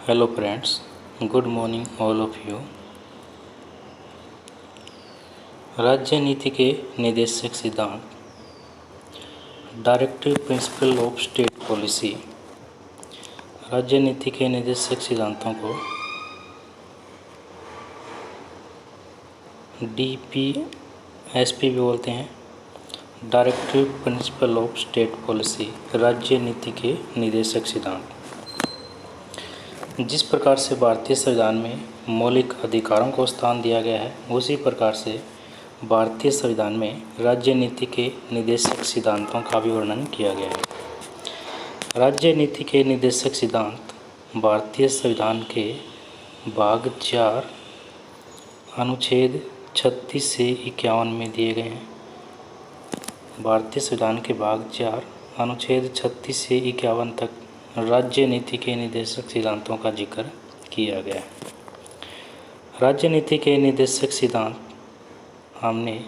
Hello friends, good morning all of you। राज्य नीति के निर्देशक सिद्धांत, directive principle of state policy. राज्य नीति के निर्देशक सिद्धांतों को DPSP भी बोलते हैं, directive principle of state policy. राज्य नीति के निर्देशक सिद्धांत। जिस प्रकार से भारतीय संविधान में मौलिक अधिकारों को स्थान दिया गया है, उसी प्रकार से भारतीय संविधान में राज्य नीति के निर्देशक सिद्धांतों का भी वर्णन किया गया है। राज्य नीति के निर्देशक सिद्धांत भारतीय संविधान के भाग 4 अनुच्छेद 36 से 51 में दिए गए हैं। भारतीय संविधान के भाग 4 अनुच्छेद 36 से 51 तक राज्य नीति के निर्देशक सिद्धांतों का जिक्र किया गया है। राज्य नीति के निर्देशक सिद्धांत हमने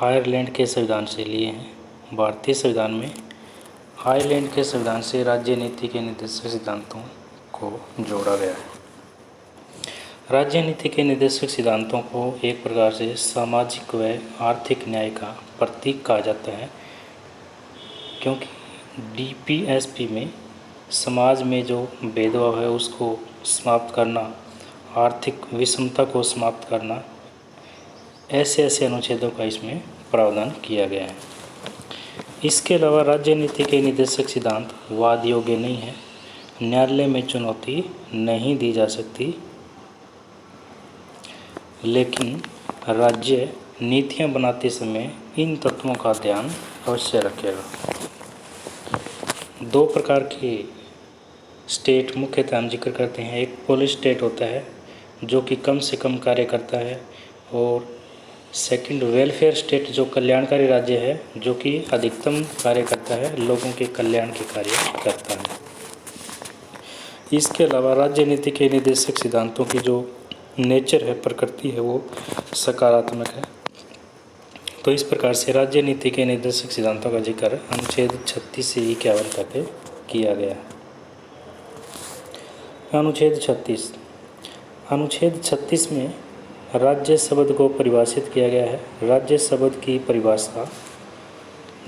आयरलैंड के संविधान से लिए हैं। भारतीय संविधान में आयरलैंड के संविधान से राज्य नीति के निर्देशक सिद्धांतों को जोड़ा गया है। राज्य नीति के निर्देशक सिद्धांतों को एक प्रकार से सामाजिक व आर्थिक न्याय का प्रतीक कहा जाता है, क्योंकि DPSP में समाज में जो भेदभाव है उसको समाप्त करना, आर्थिक विषमता को समाप्त करना, ऐसे अनुच्छेदों का इसमें प्रावधान किया गया है। इसके अलावा राज्य नीति के निर्देशक सिद्धांत वाद योग्य नहीं है, न्यायालय में चुनौती नहीं दी जा सकती, लेकिन राज्य नीतियां बनाते समय इन तत्वों का ध्यान अवश्य रखेगा। दो प्रकार के स्टेट मुख्यतः हम जिक्र करते हैं। एक पॉलिश स्टेट होता है जो कि कम से कम कार्य करता है, और सेकंड वेलफेयर स्टेट जो कल्याणकारी राज्य है जो कि अधिकतम कार्य करता है, लोगों के कल्याण के कार्य करता है। इसके अलावा राज्य नीति के निर्देशक सिद्धांतों की जो नेचर है, प्रकृति है, वो सकारात्मक है। तो इस प्रकार से राज्य नीति के निर्देशक सिद्धांतों का जिक्र अनुच्छेद 36 से 51 तक किया गया है। अनुच्छेद 36 में राज्य शब्द को परिभाषित किया गया है। राज्य शब्द की परिभाषा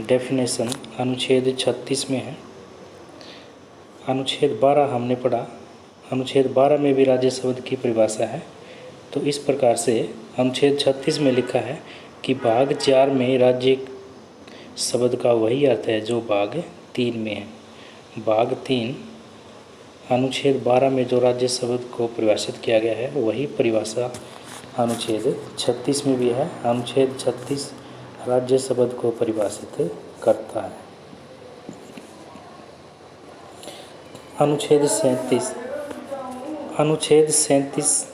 डेफिनेशन अनुच्छेद 36 में है। अनुच्छेद 12 हमने पढ़ा, अनुच्छेद 12 में भी राज्य शब्द की परिभाषा है। तो इस प्रकार से अनुच्छेद 36 में लिखा है कि भाग 4 में राज्य शब्द का वही अर्थ है जो भाग 3 में है। भाग 3 अनुच्छेद 12 में जो राज्य शब्द को परिभाषित किया गया है, वही परिभाषा अनुच्छेद 36 में भी है। अनुच्छेद 36 राज्य शब्द को परिभाषित करता है। अनुच्छेद 37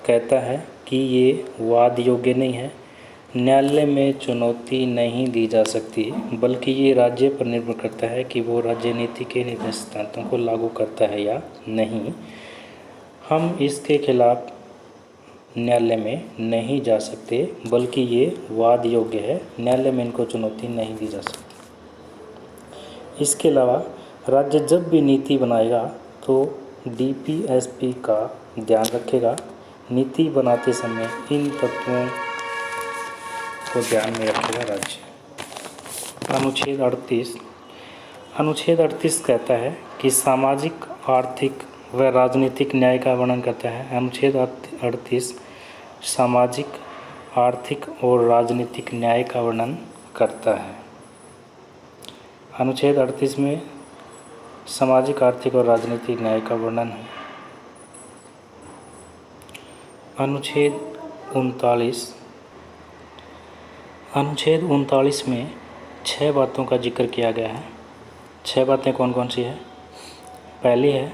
कहता है कि ये वाद योग्य नहीं है, न्यायालय में चुनौती नहीं दी जा सकती, बल्कि ये राज्य पर निर्भर करता है कि वो राज्य नीति के निर्देशक सिद्धांतों को लागू करता है या नहीं। हम इसके खिलाफ न्यायालय में नहीं जा सकते, बल्कि ये वाद योग्य है, न्यायालय में इनको चुनौती नहीं दी जा सकती। इसके अलावा राज्य जब भी नीति बनाएगा तो DPSP का ध्यान रखेगा। नीति बनाते समय इन तत्वों को ध्यान में रखेगा राज्य। अनुच्छेद 38 कहता है कि सामाजिक, आर्थिक व राजनीतिक न्याय का वर्णन करता है। अनुच्छेद 38 सामाजिक, आर्थिक और राजनीतिक न्याय का वर्णन करता है। अनुच्छेद 38 में सामाजिक, आर्थिक और राजनीतिक न्याय का वर्णन है। अनुच्छेद 39 में 6 बातों का जिक्र किया गया है। 6 बातें कौन कौन सी है? पहली है,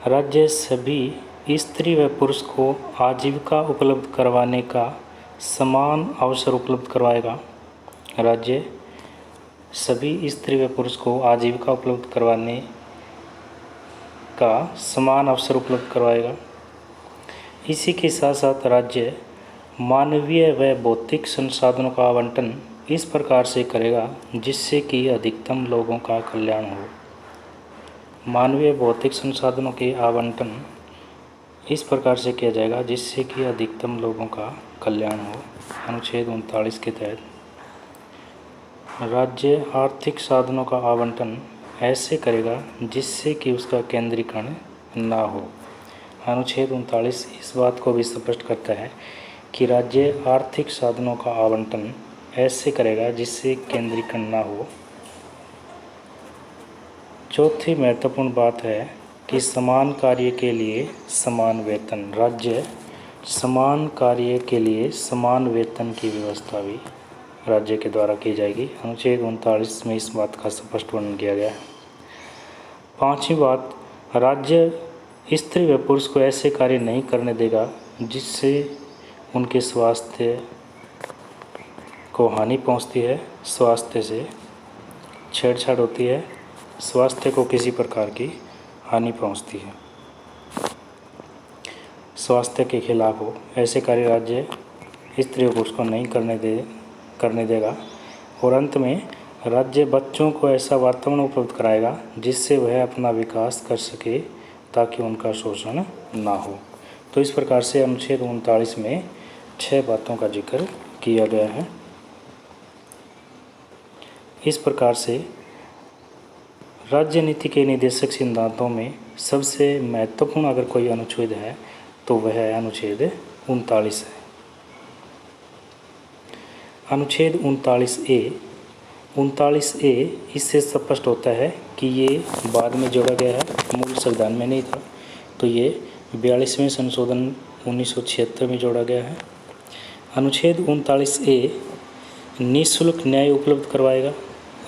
राज्य सभी स्त्री व पुरुष को आजीविका उपलब्ध करवाने का समान अवसर उपलब्ध करवाएगा। राज्य सभी स्त्री व पुरुष को आजीविका उपलब्ध करवाने का समान अवसर उपलब्ध करवाएगा। इसी के साथ साथ राज्य मानवीय व भौतिक संसाधनों का आवंटन इस प्रकार से करेगा जिससे कि अधिकतम लोगों का कल्याण हो। मानवीय भौतिक संसाधनों के आवंटन इस प्रकार से किया जाएगा जिससे कि अधिकतम लोगों का कल्याण हो। अनुच्छेद 39 के तहत राज्य आर्थिक साधनों का आवंटन ऐसे करेगा जिससे कि उसका केंद्रीकरण ना हो। अनुच्छेद 39 इस बात को भी स्पष्ट करता है कि राज्य आर्थिक साधनों का आवंटन ऐसे करेगा जिससे केंद्रीकरण ना हो। चौथी महत्वपूर्ण बात है कि समान कार्य के लिए समान वेतन। राज्य समान कार्य के लिए समान वेतन की व्यवस्था भी राज्य के द्वारा की जाएगी। अनुच्छेद 39 में इस बात का स्पष्ट वर्णन किया गया है। पांचवी बात, राज्य स्त्री व पुरुष को ऐसे कार्य नहीं करने देगा जिससे उनके स्वास्थ्य को हानि पहुंचती है, स्वास्थ्य से छेड़छाड़ होती है, स्वास्थ्य को किसी प्रकार की हानि पहुंचती है, स्वास्थ्य के खिलाफ हो, ऐसे कार्य राज्य स्त्री और पुरुष को नहीं करने देगा। और अंत में राज्य बच्चों को ऐसा वातावरण उपलब्ध कराएगा जिससे वह अपना विकास कर सके ताकि उनका शोषण ना हो। तो इस प्रकार से अनुच्छेद 39 में 6 बातों का जिक्र किया गया है। इस प्रकार से राज्य नीति के निर्देशक सिद्धांतों में सबसे महत्वपूर्ण अगर कोई अनुच्छेद है तो वह अनुच्छेद 39 है। अनुच्छेद 39A इससे स्पष्ट होता है कि ये बाद में जोड़ा गया है, मूल संविधान में नहीं था। तो ये 42वें संशोधन 1976 में जोड़ा गया है। अनुच्छेद 39A निःशुल्क न्याय उपलब्ध करवाएगा।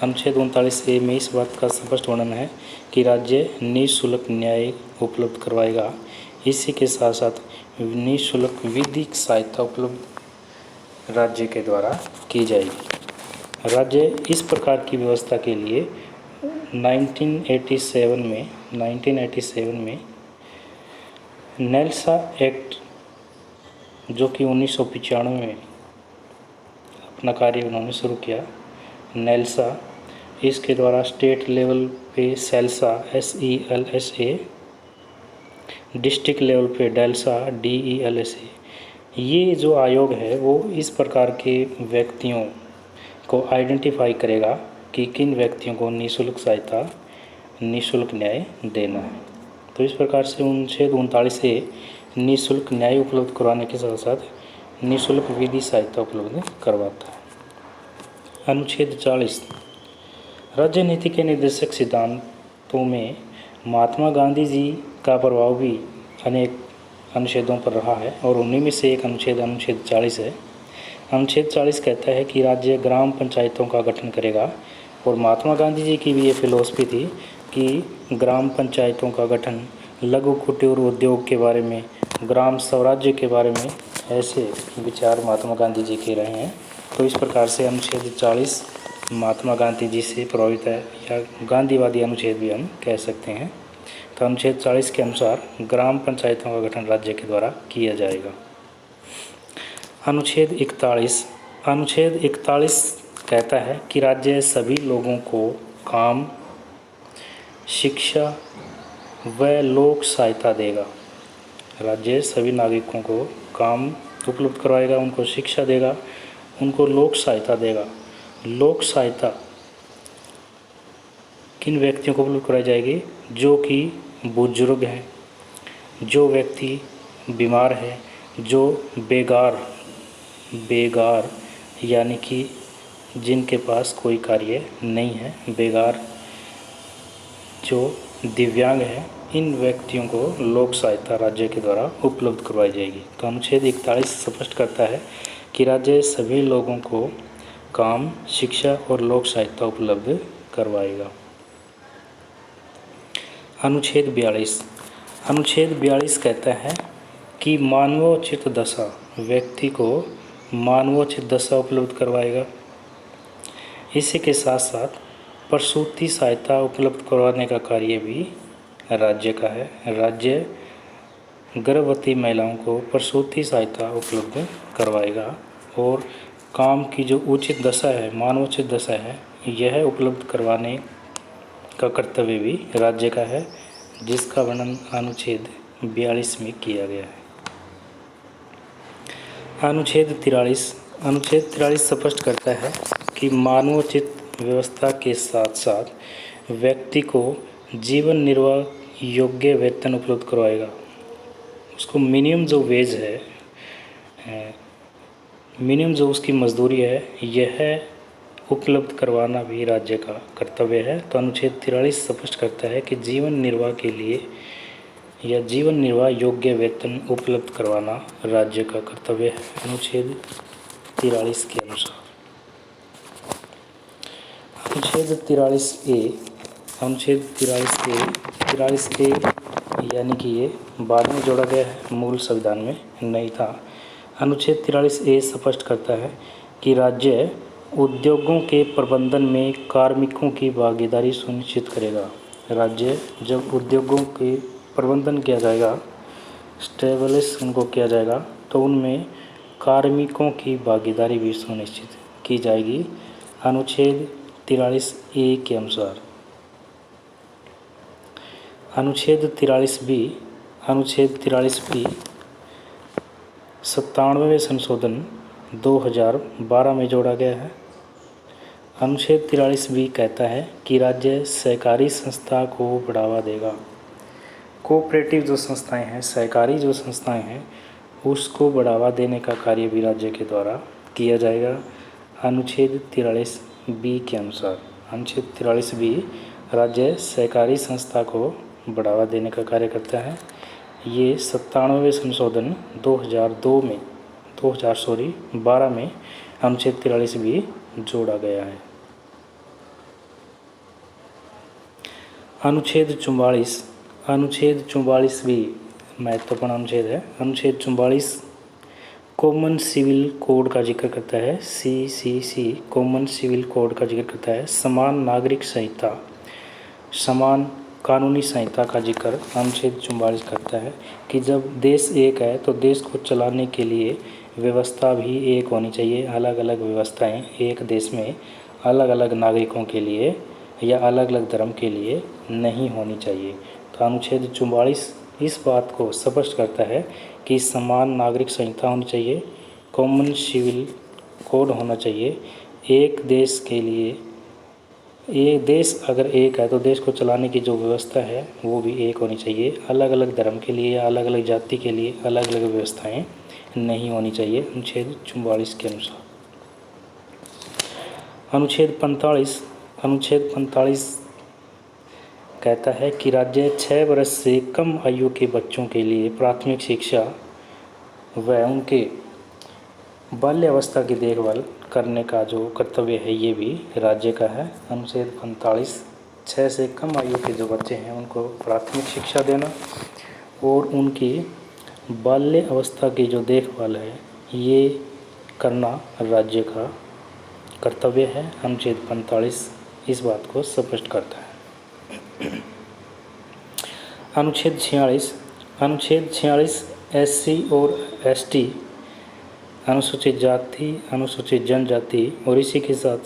अनुच्छेद 39A में इस बात का स्पष्ट वर्णन है कि राज्य निःशुल्क न्याय उपलब्ध करवाएगा। इसी के साथ साथ निःशुल्क विधिक सहायता उपलब्ध राज्य के द्वारा की जाएगी। राज्य इस प्रकार की व्यवस्था के लिए 1987 में नेल्सा एक्ट जो कि 1995 में अपना कार्य उन्होंने शुरू किया, नेल्सा, इसके द्वारा स्टेट लेवल पे सेल्सा SELSA, डिस्ट्रिक्ट लेवल पे डेल्सा DELSA, ये जो आयोग है वो इस प्रकार के व्यक्तियों को आइडेंटिफाई करेगा कि किन व्यक्तियों को निःशुल्क सहायता, निःशुल्क न्याय देना है। तो इस प्रकार से अनुच्छेद 39A निःशुल्क न्याय उपलब्ध करवाने के साथ साथ निःशुल्क विधि सहायता उपलब्ध करवाता है। अनुच्छेद 40 राज्य नीति के निर्देशक सिद्धांतों में महात्मा गांधी जी का प्रभाव भी अनेक अनुच्छेदों पर रहा है और उन्हीं में से एक अनुच्छेद 40 है। अनुच्छेद 40 कहता है कि राज्य ग्राम पंचायतों का गठन करेगा और महात्मा गांधी जी की भी ये फिलॉसफी थी कि ग्राम पंचायतों का गठन, लघु कुटीर उद्योग के बारे में, ग्राम स्वराज्य के बारे में ऐसे विचार महात्मा गांधी जी के रहे हैं। तो इस प्रकार से अनुच्छेद 40 महात्मा गांधी जी से प्रभावित है या गांधीवादी अनुच्छेद भी हम कह सकते हैं। तो अनुच्छेद 40 के अनुसार ग्राम पंचायतों का गठन राज्य के द्वारा किया जाएगा। अनुच्छेद 41 कहता है कि राज्य सभी लोगों को काम, शिक्षा व लोक सहायता देगा। राज्य सभी नागरिकों को काम उपलब्ध करवाएगा, उनको शिक्षा देगा, उनको लोक सहायता देगा। लोक सहायता किन व्यक्तियों को उपलब्ध कराई जाएगी? जो कि बुजुर्ग हैं, जो व्यक्ति बीमार है, जो बेगार यानी कि जिनके पास कोई कार्य नहीं है, बेगार, जो दिव्यांग है, इन व्यक्तियों को लोक सहायता राज्य के द्वारा उपलब्ध करवाई जाएगी। तो अनुच्छेद 41 स्पष्ट करता है कि राज्य सभी लोगों को काम, शिक्षा और लोक सहायता उपलब्ध करवाएगा। अनुच्छेद 42 कहता है कि मानवोचित दशा, व्यक्ति को मानवोचित दशा उपलब्ध करवाएगा। इसी के साथ साथ प्रसूति सहायता उपलब्ध करवाने का कार्य भी राज्य का है। राज्य गर्भवती महिलाओं को प्रसूति सहायता उपलब्ध करवाएगा और काम की जो उचित दशा है, मानवोचित दशा है, यह उपलब्ध करवाने का कर्तव्य भी राज्य का है, जिसका वर्णन अनुच्छेद 42 में किया गया है। अनुच्छेद 43 स्पष्ट करता है कि मानवोचित व्यवस्था के साथ साथ व्यक्ति को जीवन निर्वाह योग्य वेतन उपलब्ध करवाएगा। उसको मिनिमम जो वेज है, मिनिमम जो उसकी मजदूरी है, यह उपलब्ध करवाना भी राज्य का कर्तव्य है। तो अनुच्छेद 43 स्पष्ट करता है कि जीवन निर्वाह के लिए या जीवन निर्वाह योग्य वेतन उपलब्ध करवाना राज्य का कर्तव्य है, अनुच्छेद 43 के अनुसार। अनुच्छेद 43A यानी कि ये बाद में जोड़ा गया है, मूल संविधान में नहीं था। अनुच्छेद 43A स्पष्ट करता है कि राज्य उद्योगों के प्रबंधन में कार्मिकों की भागीदारी सुनिश्चित करेगा। राज्य जब उद्योगों के प्रबंधन किया जाएगा, स्टेब्लिश उनको किया जाएगा, तो उनमें कार्मिकों की भागीदारी भी सुनिश्चित की जाएगी, अनुच्छेद 43A के अनुसार। अनुच्छेद 43B 97वें संशोधन 2012 में जोड़ा गया है। अनुच्छेद 43B कहता है कि राज्य सहकारी संस्था को बढ़ावा देगा। कोऑपरेटिव जो संस्थाएं हैं, सहकारी जो संस्थाएं हैं, उसको बढ़ावा देने का कार्य भी राज्य के द्वारा किया जाएगा, अनुच्छेद 43B के अनुसार। अनुच्छेद 43B राज्य सहकारी संस्था को बढ़ावा देने का कार्य करता है। ये 97वें संशोधन 2012 में अनुच्छेद 43B जोड़ा गया है। अनुच्छेद 44 भी महत्वपूर्ण अनुच्छेद है। अनुच्छेद 44 कॉमन सिविल कोड का जिक्र करता है, CCC कॉमन सिविल कोड का जिक्र करता है। समान नागरिक संहिता, समान कानूनी संहिता का जिक्र अनुच्छेद 44 करता है कि जब देश एक है तो देश को चलाने के लिए व्यवस्था भी एक होनी चाहिए। अलग अलग व्यवस्थाएं एक देश में अलग अलग नागरिकों के लिए या अलग अलग धर्म के लिए नहीं होनी चाहिए। तो अनुच्छेद 44 इस बात को स्पष्ट करता है कि समान नागरिक संहिता होनी चाहिए, कॉमन सिविल कोड होना चाहिए। एक देश के लिए, ये देश अगर एक है तो देश को चलाने की जो व्यवस्था है वो भी एक होनी चाहिए। अलग अलग धर्म के लिए या अलग अलग जाति के लिए अलग अलग व्यवस्थाएं नहीं होनी चाहिए, अनुच्छेद 44 के अनुसार। अनुच्छेद 45 कहता है कि राज्य 6 वर्ष से कम आयु के बच्चों के लिए प्राथमिक शिक्षा व उनके बाल्यावस्था की देखभाल करने का जो कर्तव्य है ये भी राज्य का है। अनुच्छेद 45 6 से कम आयु के जो बच्चे हैं उनको प्राथमिक शिक्षा देना और उनकी बाल्य अवस्था की जो देखभाल है ये करना राज्य का कर्तव्य है। अनुच्छेद 45 इस बात को स्पष्ट करता है। अनुच्छेद 46 SC और ST अनुसूचित जाति, अनुसूचित जनजाति और इसी के साथ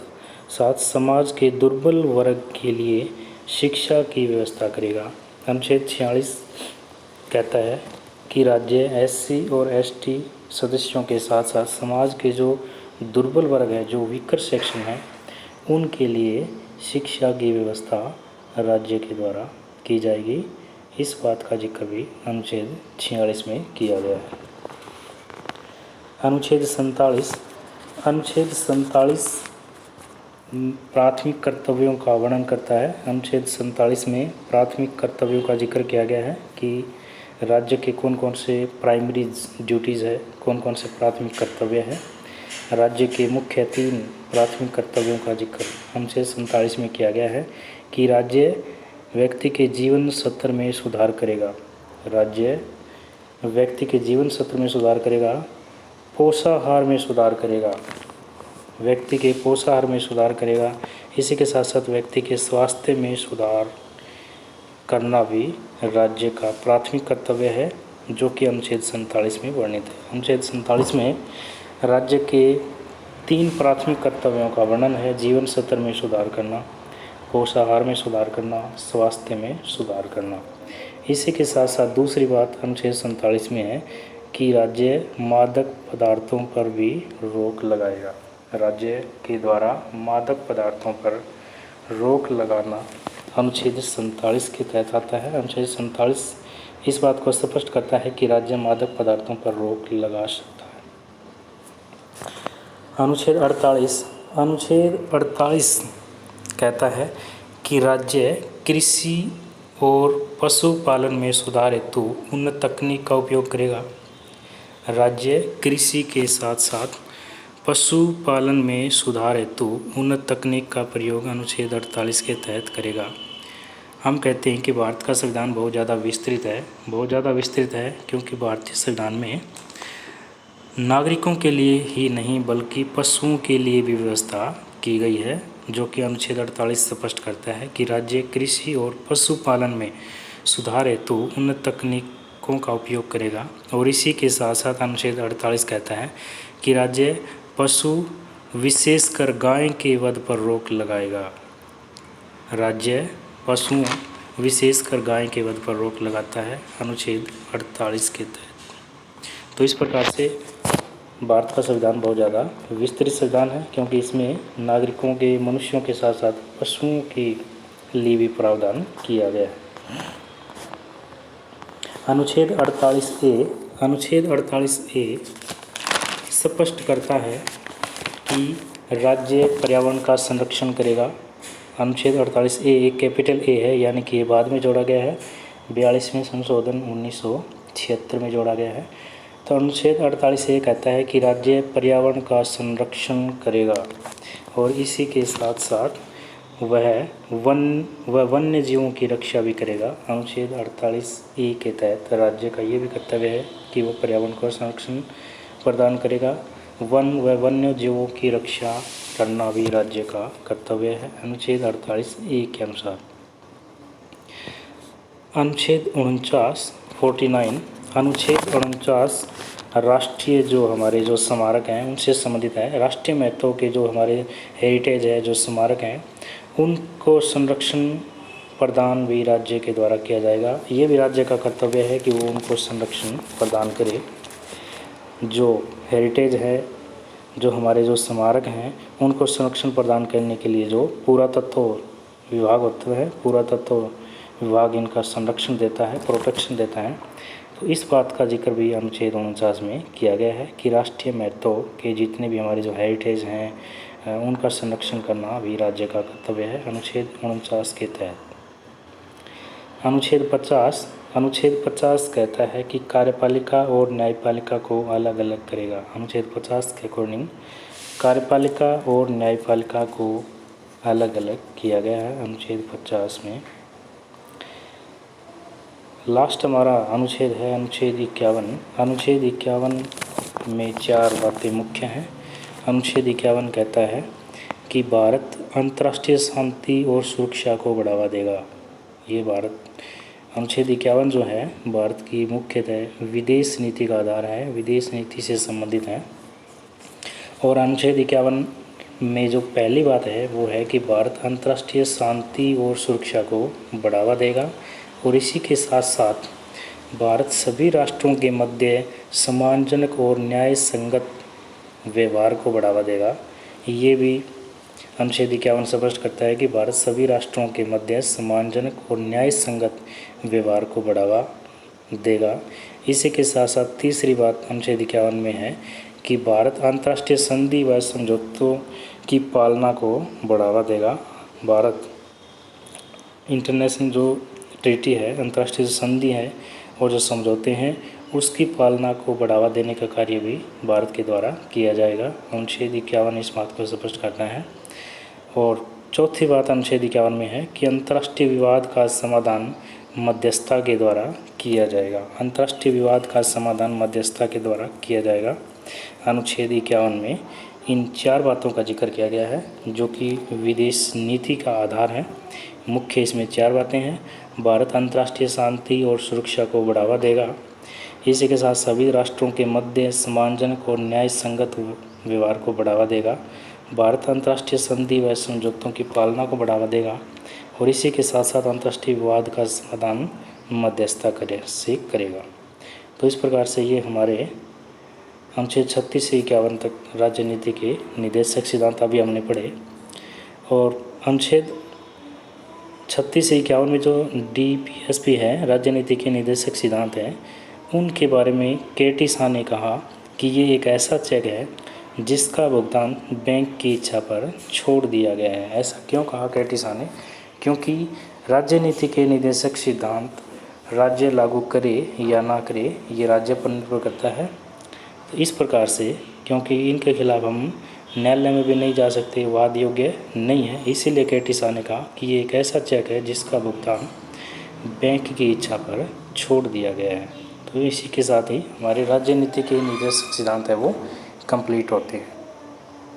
साथ समाज के दुर्बल वर्ग के लिए शिक्षा की व्यवस्था करेगा। अनुच्छेद 46 कहता है कि राज्य SC और ST सदस्यों के साथ साथ समाज के जो दुर्बल वर्ग है, जो वीकर सेक्शन है, उनके लिए शिक्षा की व्यवस्था राज्य के द्वारा की जाएगी। इस बात का जिक्र भी अनुच्छेद 46 में किया गया है। अनुच्छेद 47 प्राथमिक कर्तव्यों का वर्णन करता है। अनुच्छेद 47 में प्राथमिक कर्तव्यों का जिक्र किया गया है कि राज्य के कौन कौन से प्राइमरी ड्यूटीज़ है, कौन कौन से प्राथमिक कर्तव्य हैं। राज्य के मुख्य 3 प्राथमिक कर्तव्यों का जिक्र अनुच्छेद 47 में किया गया है कि राज्य व्यक्ति के जीवन स्तर में सुधार करेगा। राज्य व्यक्ति के जीवन स्तर में सुधार करेगा, पोषाहार में सुधार करेगा, व्यक्ति के पोषाहार में सुधार करेगा। इसी के साथ साथ व्यक्ति के स्वास्थ्य में सुधार करना भी राज्य का प्राथमिक कर्तव्य है, जो कि अनुच्छेद 47 में वर्णित है। अनुच्छेद 47 में राज्य के 3 प्राथमिक कर्तव्यों का वर्णन है। जीवन स्तर में सुधार करना, पोषाहार में सुधार करना, स्वास्थ्य में सुधार करना। इसी के साथ साथ दूसरी बात अनुच्छेद 47 में है कि राज्य मादक पदार्थों पर भी रोक लगाएगा। राज्य के द्वारा मादक पदार्थों पर रोक लगाना अनुच्छेद 47 के तहत आता है। अनुच्छेद 47 इस बात को स्पष्ट करता है कि राज्य मादक पदार्थों पर रोक लगा सकता है। अनुच्छेद 48 कहता है कि राज्य कृषि और पशुपालन में सुधार हेतु उन्नत तकनीक का उपयोग करेगा। राज्य कृषि के साथ साथ पशुपालन में सुधार हेतु उन्नत तकनीक का प्रयोग अनुच्छेद 48 के तहत करेगा। हम कहते हैं कि भारत का संविधान बहुत ज़्यादा विस्तृत है क्योंकि भारतीय संविधान में नागरिकों के लिए ही नहीं बल्कि पशुओं के लिए भी व्यवस्था की गई है, जो कि अनुच्छेद 48 स्पष्ट करता है कि राज्य कृषि और पशुपालन में सुधार हेतु उन्नत तकनीकों का उपयोग करेगा। और इसी के साथ साथ अनुच्छेद 48 कहता है कि राज्य पशु विशेषकर गाय के वध पर रोक लगाएगा। राज्य पशुओं विशेषकर गाय के वध पर रोक लगाता है अनुच्छेद 48 के तहत। तो इस प्रकार से भारत का संविधान बहुत ज़्यादा विस्तृत संविधान है क्योंकि इसमें नागरिकों के, मनुष्यों के साथ साथ पशुओं के लिए भी प्रावधान किया गया है। अनुच्छेद 48A स्पष्ट करता है कि राज्य पर्यावरण का संरक्षण करेगा। अनुच्छेद 48A एक कैपिटल ए है, यानी कि ये बाद में जोड़ा गया है, 42वें संशोधन 1976 में जोड़ा गया है। तो अनुच्छेद 48A कहता है कि राज्य पर्यावरण का संरक्षण करेगा और इसी के साथ साथ वह वन्य जीवों की रक्षा भी करेगा। अनुच्छेद 48A के तहत राज्य का ये भी कर्तव्य है कि वो पर्यावरण का संरक्षण प्रदान करेगा। वन्य जीवों की रक्षा करना भी राज्य का कर्तव्य है अनुच्छेद 48A के अनुसार। अनुच्छेद 49 राष्ट्रीय जो स्मारक हैं उनसे संबंधित है। राष्ट्रीय महत्व के जो हमारे हेरिटेज है, जो स्मारक हैं, उनको संरक्षण प्रदान भी राज्य के द्वारा किया जाएगा। ये भी राज्य का कर्तव्य है कि वो उनको संरक्षण प्रदान करे। जो हेरिटेज है, जो हमारे जो स्मारक हैं, उनको संरक्षण प्रदान करने के लिए जो पुरातत्व विभाग होता है, पुरातत्व विभाग इनका संरक्षण देता है, प्रोटेक्शन देता है। तो इस बात का जिक्र भी अनुच्छेद 49 में किया गया है कि राष्ट्रीय महत्व के जितने भी हमारे जो हेरिटेज हैं उनका संरक्षण करना भी राज्य का कर्तव्य है अनुच्छेद 49 के तहत। अनुच्छेद 50 कहता है कि कार्यपालिका और न्यायपालिका को अलग अलग करेगा। अनुच्छेद 50 के अकॉर्डिंग कार्यपालिका और न्यायपालिका को अलग अलग किया गया है अनुच्छेद 50 में। लास्ट हमारा अनुच्छेद है अनुच्छेद 51। अनुच्छेद 51 में 4 बातें मुख्य हैं। अनुच्छेद 51 कहता है कि भारत अंतर्राष्ट्रीय शांति और सुरक्षा को बढ़ावा देगा। ये अनुच्छेद 51 जो है भारत की मुख्यतः विदेश नीति का आधार है, विदेश नीति से संबंधित है। और अनुच्छेद 51 में जो पहली बात है वो है कि भारत अंतर्राष्ट्रीय शांति और सुरक्षा को बढ़ावा देगा और इसी के साथ साथ भारत सभी राष्ट्रों के मध्य सम्मानजनक और न्याय संगत व्यवहार को बढ़ावा देगा। ये भी अनुच्छेद 51 स्पष्ट करता है कि भारत सभी राष्ट्रों के मध्य सम्मानजनक और न्याय संगत व्यवहार को बढ़ावा देगा। इसी के साथ साथ तीसरी बात अनुच्छेद 51 में है कि भारत अंतर्राष्ट्रीय संधि व समझौतों की पालना को बढ़ावा देगा। भारत इंटरनेशनल जो ट्रीटी है, अंतर्राष्ट्रीय संधि है और जो समझौते हैं उसकी पालना को बढ़ावा देने का कार्य भी भारत के द्वारा किया जाएगा। अनुच्छेद 51 इस बात को स्पष्ट करता है। और चौथी बात अनुच्छेद 51 में है कि अंतर्राष्ट्रीय विवाद का समाधान मध्यस्थता के द्वारा किया जाएगा। अंतर्राष्ट्रीय विवाद का समाधान मध्यस्थता के द्वारा किया जाएगा। अनुच्छेद 51 में इन 4 बातों का जिक्र किया गया है जो कि विदेश नीति का आधार है। मुख्य इसमें 4 बातें हैं। भारत अंतर्राष्ट्रीय शांति और सुरक्षा को बढ़ावा देगा। इसी के साथ सभी राष्ट्रों के मध्य सम्मानजनक और न्याय संगत व्यवहार को बढ़ावा देगा। भारत अंतर्राष्ट्रीय संधि व समझौतों की पालना को बढ़ावा देगा। और इसी के साथ साथ अंतर्राष्ट्रीय विवाद का समाधान मध्यस्थता से करेगा। तो इस प्रकार से ये हमारे अनुच्छेद 36 से 51 तक राज्य नीति के निदेशक सिद्धांत अभी हमने पढ़े। और अनुच्छेद 36 से 51 में जो DPSP है, राज्य नीति के निदेशक सिद्धांत हैं, उनके बारे में KT शाह ने कहा कि ये एक ऐसा चेक है जिसका भुगतान बैंक की इच्छा पर छोड़ दिया गया है। ऐसा क्यों कहा KT शाह ने? क्योंकि राज्य नीति के निदेशक सिद्धांत राज्य लागू करे या ना करे ये राज्य पर निर्भर करता है। तो इस प्रकार से क्योंकि इनके खिलाफ हम न्यायालय में भी नहीं जा सकते, वाद योग्य नहीं है, इसीलिए KT शाह ने कहा कि ये एक ऐसा चेक है जिसका भुगतान बैंक की इच्छा पर छोड़ दिया गया है। तो इसी के साथ ही हमारे राज्य नीति के निदेशक सिद्धांत है वो कंप्लीट होते हैं।